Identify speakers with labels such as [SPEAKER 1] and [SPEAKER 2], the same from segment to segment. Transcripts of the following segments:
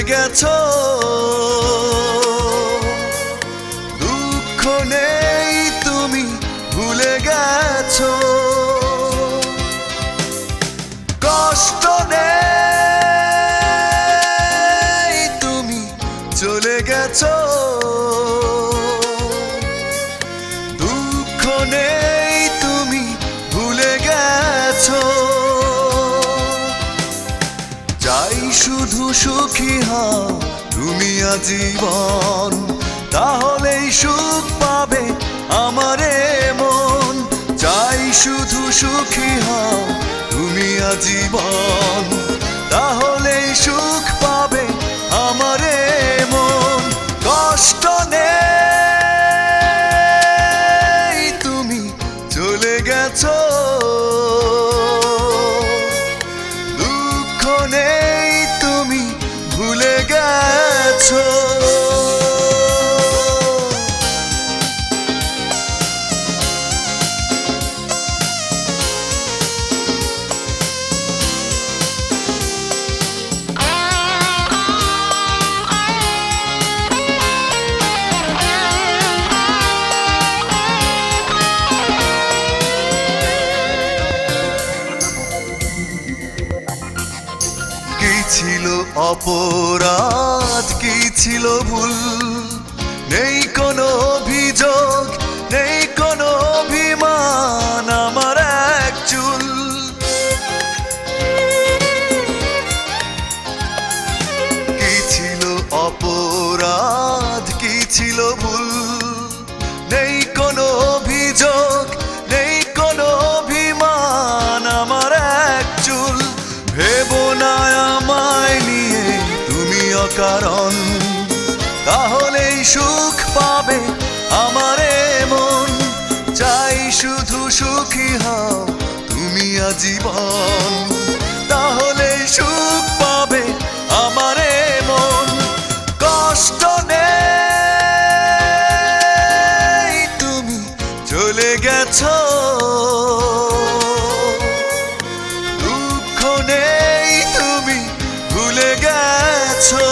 [SPEAKER 1] গেছো, দুঃখ নেই তুমি ভুলে গেছো, কষ্ট নেই তুমি চলে গেছো, দুঃখ নেই তুমি ভুলে গেছো। চাই শুধু সুখী হও তুমি আজীবন, তাহলেই সুখ পাবে আমারে মন। চাই শুধু সুখী হও তুমি আজীবন, তাহলেই সুখ পাবে আমারে মন। কষ্ট নেই তুমি চলে গেছো, দুঃখ নেই তুমি ভুলে গেছো। কি ছিল অপরাধ, কি ছিল ভুল, নেই কোনো অভিযোগ, নেই কোনো অভিমান আমার এক চুল। কি ছিল অপরাধ, কি ছিল ভুল, নেই কোনো অভিযোগ, নেই কোনো অভিমান আমার এক চুল। ভেবো না আমায় নিয়ে তুমি অকারণ, তাহলেই সুখ পাবে আমারে মন। চাই শুধু সুখী হও তুমি আজীবন, তাহলেই সুখ পাবে আমারে মন। কষ্ট নেই তুমি চলে গেছো, দুঃখ নেই তুমি ভুলে গেছো।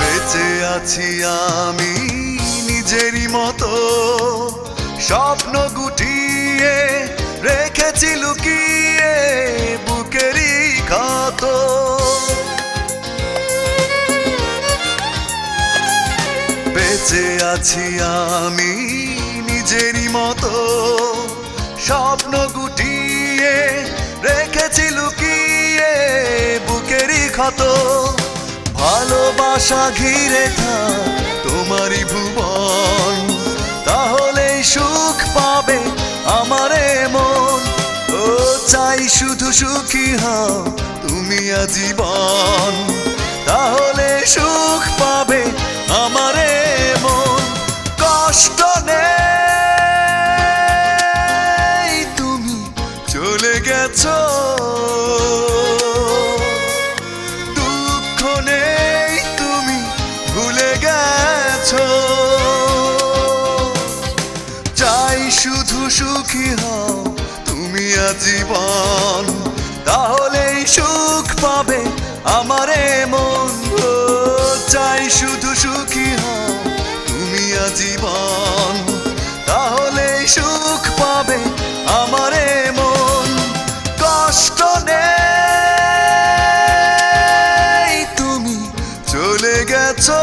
[SPEAKER 1] বেঁচে আছি আমি নিজেরই মতো, স্বপ্ন গুটিয়ে রেখেছি লুকিয়ে বুকেরই ক্ষত। বেঁচে আছি আমি নিজেরই মতো, স্বপ্ন গুটিয়ে রেখেছি লুকিয়ে বুকেরই ক্ষত। ভালোবাসা ঘিরে থাক তোমারই ভুবন, তাহলেই সুখ পাবে আমারে মন। ও চাই শুধু সুখী হও তুমি আজীবন, তাহলে সুখ পাবে আমারে মন। কষ্ট নেই তুমি চলে গেছো, দুঃখ নেই তুমি ভুলে গেছো। চাই শুধু সুখী হও তুমি আজীবন, তাহলেই সুখ পাবে আমারে মন। ও চাই শুধু সুখী হও তুমি আজীবন, তাহলেই সুখ পাবে আমারে মন। কষ্ট নেই তুমি চলে গেছো,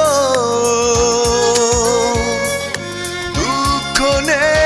[SPEAKER 1] দুঃখ নেই